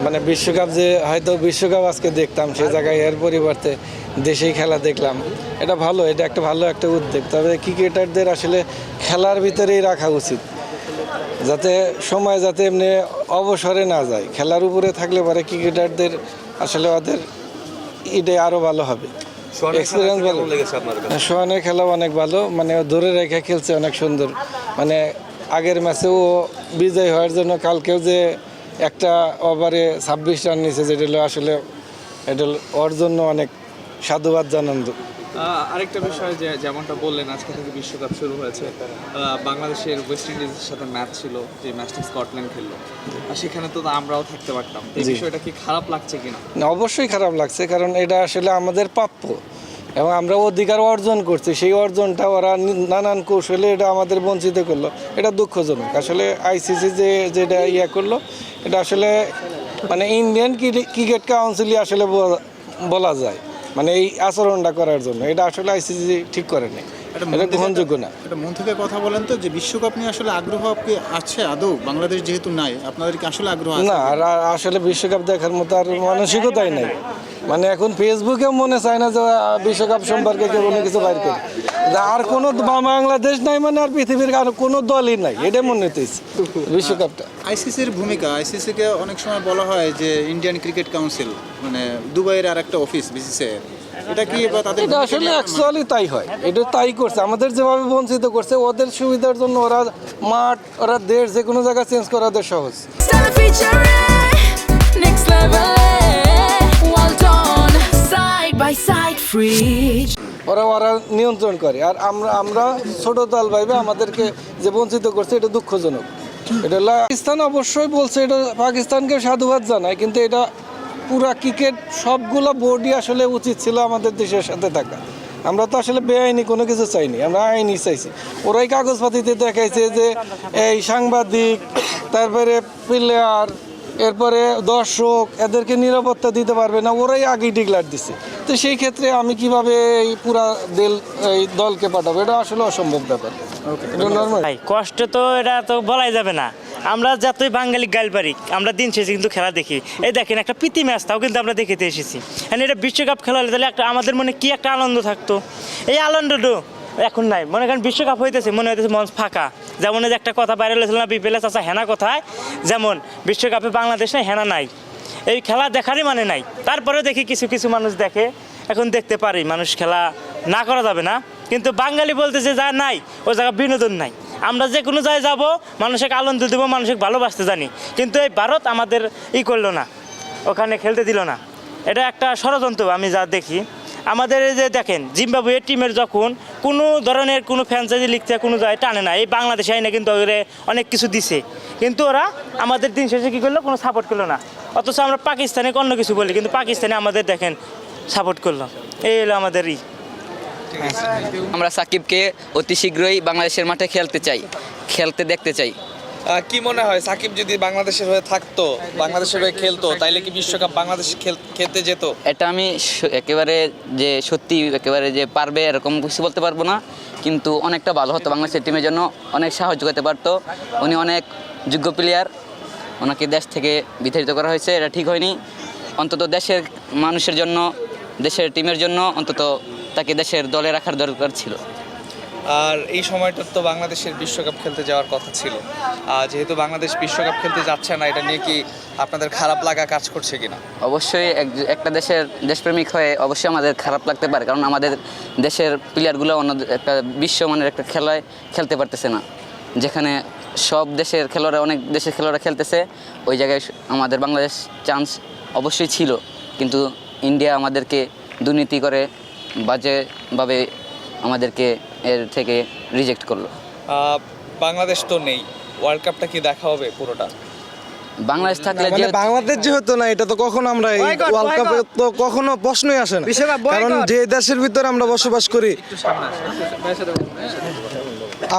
মানে বিশ্বকাপ যে হয়তো বিশ্বকাপ আজকে দেখতাম সে জায়গায় এর পরিবর্তে দেশেই খেলা দেখলাম, এটা ভালো, এটা একটা ভালো একটা উদ্যোগ। তবে ক্রিকেটারদের আসলে খেলার ভিতরেই রাখা উচিত, যাতে সময় যাতে এমনি অবসরে না যায়। খেলার উপরে থাকলে পরে ক্রিকেটারদের আসলে ওদের এটাই আরও ভালো হবে, এক্সপিরিয়েন্স ভালো। সোহানের খেলা অনেক ভালো, মানে ও ধরে রেখে খেলছে অনেক সুন্দর। মানে আগের ম্যাচেও ও বিজয় হওয়ার জন্য কালকেও যে একটা ওভারে 26 রান নিয়েছে, যেটা হলো আসলে এটা ওর জন্য অনেক সাধুবাদ জানান। আরেকটা বিষয় যে যেমনটা বললেন, আজকে থেকে বিশ্বকাপ শুরু হয়েছে, বাংলাদেশের ওয়েস্ট ইন্ডিজের সাথে ম্যাচ ছিল, যে ম্যাচটা স্কটল্যান্ড খেললো, আর সেখানে তো আমরাও থাকতে পারতাম। এই বিষয়টা কি খারাপ লাগছে কিনা? না, অবশ্যই খারাপ লাগছে, কারণ এটা আসলে আমাদের প্রাপ্য এবং আমরা অধিকার অর্জন করছি। সেই অর্জনটা ওরা নানান কৌশলে এটা আমাদের বঞ্চিত করলো, এটা দুঃখজনক। আসলে আইসিসি যেটা করলো, এটা আসলে মানে ইন্ডিয়ান ক্রিকেট কাউন্সিলই আসলে বলা যায়, মানে এই আচরণটা করার জন্য। এটা আসলে আইসিসি ঠিক করেনি, এটা গ্রহণযোগ্য না। এটা মন থেকে কথা বলেন তো, যে বিশ্বকাপ নিয়ে আসলে আগ্রহ কি আছে আদৌ? বাংলাদেশ যেহেতু নাই, আপনাদের কি আসলে আগ্রহ আছে? না, আর আসলে বিশ্বকাপ দেখার মতো আর মানসিকতাই নাই। মানে এখন ফেসবুকেও মনে চায় না যে বিশ্বকাপ সম্পর্কে কেউ কোনো কিছু বাইর করে। আর কোনো বাংলাদেশ নাই, মানে আর পৃথিবীর আর কোনো দলই নাই, এটা মনে হইতেছে বিশ্বকাপটা। আইসিসির ভূমিকা, আইসিসিকে অনেক সময় বলা হয় যে ইন্ডিয়ান ক্রিকেট কাউন্সিল, মানে দুবাইয়ের আর একটা অফিস বিসিসিআই, এটা কি বা তাদের এটা আসলে অ্যাকচুয়ালি তাই হয়, এটা তাই করছে। আমাদের যেভাবে বঞ্চিত করছে, ওদের সুবিধার জন্য ওরা মাঠ, ওরা দেশ, যে কোনো জায়গা চেঞ্জ করা ওদের সহজ। ওরা নিয়ন্ত্রণ করে, আর আমরা ছোট দল ভাইবে আমাদেরকে যে বঞ্চিত করছে, এটা দুঃখজনক। এটা পাকিস্তান অবশ্যই বলছে, এটা পাকিস্তানকে সাধুবাদ জানায়, কিন্তু এটা পুরা ক্রিকেট সবগুলো বোর্ডই আসলে উচিত ছিল আমাদের দেশের সাথে থাকা। আমরা তো আসলে বেআইনি কোনো কিছু চাইনি, আমরা আইনি চাইছি। ওরাই কাগজপাতিতে দেখাইছে যে এই সাংবাদিক, তারপরে প্লেয়ার, এরপরে দর্শক, এদেরকে নিরাপত্তা দিতে পারবে না, ওরাই আগেই ডিক্লার দিছে। তো সেই ক্ষেত্রে আমি কিভাবে এই পুরা এই দলকে পাঠাবো? এটা আসলে অসম্ভব ব্যাপার। কষ্ট তো এটা তো বলাই যাবে না। আমরা যতই বাঙালি গাল পারি, আমরা দিন শেষে কিন্তু খেলা দেখি। এই দেখেন, একটা প্রীতি ম্যাচ তাও কিন্তু আমরা দেখতে এসেছি। হ্যাঁ, এটা বিশ্বকাপ খেলা হলে তাহলে একটা আমাদের মনে কি একটা আনন্দ থাকতো। এই আনন্দটা এখন নাই। মনে করেন বিশ্বকাপ হইতেছে, মনে হইতেছে মঞ্চ ফাঁকা। যেমন যে একটা কথা বাইরে হয়েছিল না, বিপিএল চাষা হেনা কথায়, যেমন বিশ্বকাপে বাংলাদেশ নাই, হেনা নাই, এই খেলা দেখারই মানে নাই। তারপরে দেখি কিছু কিছু মানুষ দেখে, এখন দেখতে পারি মানুষ খেলা না করা যাবে না, কিন্তু বাঙালি বলতে যে যা নাই, ওই জায়গায় বিনোদন নাই। আমরা যে কোনো জায়গায় যাবো, মানুষকে আনন্দ দেবো, মানুষকে ভালোবাসতে জানি, কিন্তু এই ভারত আমাদের করলো না, ওখানে খেলতে দিল না। এটা একটা ষড়যন্ত্র আমি যা দেখি। আমাদের এই যে দেখেন, জিম্বাবুয়ে টিমের যখন কোনো ধরনের কোনো ফ্র্যাঞ্চাইজি লিখতে কোনো জায়গায় টানে না, এই বাংলাদেশে আইনে কিন্তু ওদের অনেক কিছু দিছে, কিন্তু ওরা আমাদের দিন শেষে কী করলো, কোনো সাপোর্ট করলো না। অথচ আমরা পাকিস্তানে অন্য কিছু বলি, কিন্তু পাকিস্তানে আমাদের দেখেন সাপোর্ট করলো। এই হলো আমাদের আমরা সাকিবকে অতি শীঘ্রই বাংলাদেশের মাঠে খেলতে দেখতে চাই। কি মনে হয়, সাকিব যদি বাংলাদেশের হয়ে থাকতো, বাংলাদেশের হয়ে খেলতো, তাইলে কি বিশ্বকাপ বাংলাদেশ খেলতে যেত? এটা আমি একেবারে যে সত্যি একেবারে যে পারবে এরকম কিছু বলতে পারবো না, কিন্তু অনেকটা ভালো হতো, বাংলাদেশের টিমের জন্য অনেক সাহায্য করতে পারতো। উনি অনেক যোগ্য প্লেয়ার, ওনাকে দেশ থেকে বিতাড়িত করা হয়েছে, এটা ঠিক হয়নি। অন্তত দেশের মানুষের জন্য, দেশের টিমের জন্য অন্তত তাকে দেশের দলে রাখার দরকার ছিল। আর এই সময়টা তো বাংলাদেশের বিশ্বকাপ খেলতে যাওয়ার কথা ছিল। যেহেতু বাংলাদেশ বিশ্বকাপ খেলতে যাচ্ছে না, এটা নিয়ে কি আপনাদের খারাপ লাগা কাজ করছে কিনা? অবশ্যই একটা দেশপ্রেমিক হয়ে অবশ্যই আমাদের খারাপ লাগতে পারে, কারণ আমাদের দেশের প্লেয়ারগুলো অন্য একটা বিশ্বমানের একটা খেলায় খেলতে পারতেছে না। যেখানে সব দেশের খেলোয়াড়রা, অনেক দেশের খেলোয়াড়রা খেলতেছে, ওই জায়গায় আমাদের বাংলাদেশ চান্স অবশ্যই ছিল, কিন্তু ইন্ডিয়া আমাদেরকে দুর্নীতি করে বাজেভাবে আমাদেরকে এর থেকে রিজেক্ট করলো। বাংলাদেশ তো নেই, ওয়ার্ল্ড কাপটা কি দেখা হবে পুরোটা? বাংলাদেশ থাকলে মানে বাংলাদেশ যেহেতু না, এটা তো কখনো আমরা এই ওয়ার্ল্ড কাপে তো কখনো প্রশ্নই আসে না, কারণ যে দেশের ভিতরে আমরা বসবাস করি,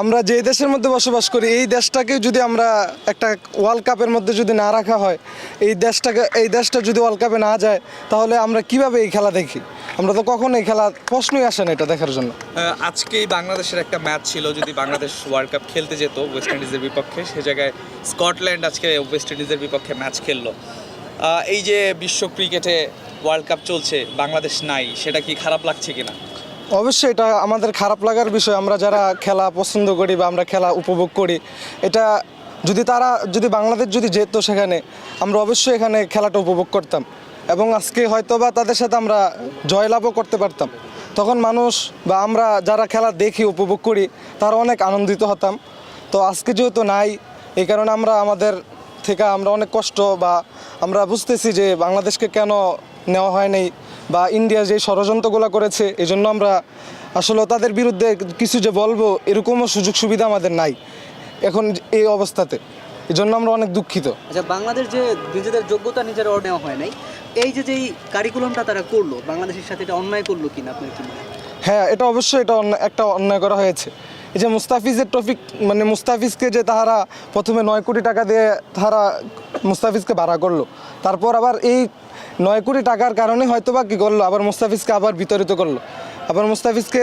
আমরা যে দেশের মধ্যে বসবাস করি, এই দেশটাকে যদি আমরা একটা ওয়ার্ল্ড কাপের মধ্যে যদি না রাখা হয়, এই দেশটা যদি ওয়ার্ল্ড কাপে না যায়, তাহলে আমরা কিভাবে এই খেলা দেখি? আমরা তো কখনো এই খেলা প্রশ্নই আসে না এটা দেখার জন্য। আজকেই বাংলাদেশের একটা ম্যাচ ছিল, যদি বাংলাদেশ ওয়ার্ল্ড কাপ খেলতে যেত ওয়েস্ট ইন্ডিজের বিপক্ষে, সে জায়গায় স্কটল্যান্ড আজকে ওয়েস্ট ইন্ডিজের বিপক্ষে ম্যাচ খেললো। এই যে বিশ্ব ক্রিকেটে ওয়ার্ল্ড কাপ চলছে, বাংলাদেশ নাই, সেটা কি খারাপ লাগছে কিনা? অবশ্যই এটা আমাদের খারাপ লাগার বিষয়। আমরা যারা খেলা পছন্দ করি বা আমরা খেলা উপভোগ করি, এটা যদি বাংলাদেশ যদি যেত সেখানে, আমরা অবশ্যই এখানে খেলাটা উপভোগ করতাম এবং আজকে হয়তো বা তাদের সাথে আমরা জয়লাভও করতে পারতাম। তখন মানুষ বা আমরা যারা খেলা দেখি উপভোগ করি তারা অনেক আনন্দিত হতাম। তো আজকে যেহেতু নাই, এই কারণে আমাদের থেকে আমরা অনেক কষ্ট বা আমরা বুঝতেছি যে বাংলাদেশকে কেন নেওয়া হয় নাই বা ইন্ডিয়া যে ষড়যন্ত্রগুলো করেছে, এই জন্য আমরা আসলে তাদের বিরুদ্ধে কিছু যে বলবো এরকমও সুযোগ সুবিধা আমাদের নাই এখন এই অবস্থাতে। এই জন্য আমরা অনেক দুঃখিত। আচ্ছা, বাংলাদেশ যে নিজেদের যোগ্যতা নিজেরা নেওয়া হয় নাই, এই যে যেই কারিকুলামটা তারা করলো বাংলাদেশের সাথে, এটা অন্যায় করলো কিনা আপনার কি মনে হয়? হ্যাঁ, এটা অবশ্যই একটা অন্যায় করা হয়েছে। এই যে মুস্তাফিজের টপিক, মানে মুস্তাফিজকে যে তাহারা প্রথমে 9 কোটি টাকা দিয়ে তাহারা মুস্তাফিজকে ভাড়া করলো, তারপর আবার এই 9 কোটি টাকার কারণে হয়তো বা কী করলো, আবার মুস্তাফিজকে আবার বিতরিত করলো, আবার মুস্তাফিজকে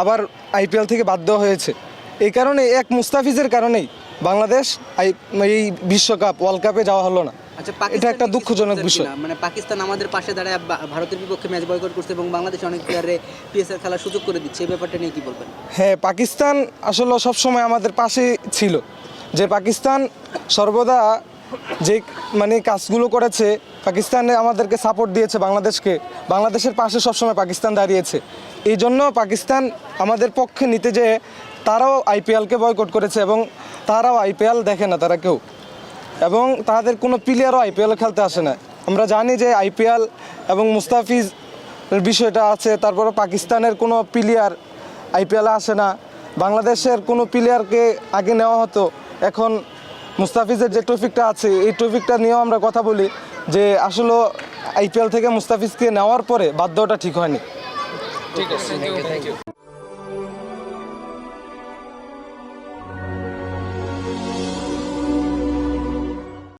আবার আইপিএল থেকে বাদ দেওয়া হয়েছে। এই কারণে এক মুস্তাফিজের কারণেই বাংলাদেশ এই বিশ্বকাপ ওয়ার্ল্ড কাপে যাওয়া হলো না। আচ্ছা, এটা একটা দুঃখজনক বিষয়। মানে পাকিস্তান আমাদের পাশে দাঁড়ায় ভারতের বিপক্ষে ম্যাচ বয়কট করছে এবং বাংলাদেশ অনেক প্লেয়ারে পিএসএল খেলার সুযোগ করে দিচ্ছে, এই ব্যাপারটা নিয়ে কি বলবেন? হ্যাঁ, পাকিস্তান আসলে সবসময় আমাদের পাশে ছিল। যে পাকিস্তান সর্বদা যে মানে কাজগুলো করেছে, পাকিস্তানে আমাদেরকে সাপোর্ট দিয়েছে, বাংলাদেশের পাশে সবসময় পাকিস্তান দাঁড়িয়েছে। এই জন্য পাকিস্তান আমাদের পক্ষে নিতে যেয়ে তারাও আইপিএলকে বয়কট করেছে এবং তারাও আইপিএল দেখে না তারা কেউ, এবং তাদের কোনো প্লেয়ারও আইপিএল খেলতে আসে না। আমরা জানি যে আইপিএল এবং মুস্তাফিজ বিষয়টা আছে, তারপরে পাকিস্তানের কোনো প্লেয়ার আইপিএলে আসে না। বাংলাদেশের কোনো প্লেয়ারকে আগে নেওয়া হতো, এখন মুস্তাফিজের যে টপিকটা আছে এই টপিকটা নিয়েও আমরা কথা বলি যে আসলে আইপিএল থেকে মুস্তাফিজকে নেওয়ার পরে বাদ দেওয়াটা ঠিক হয়নি। ঠিক আছে, থ্যাংক ইউ।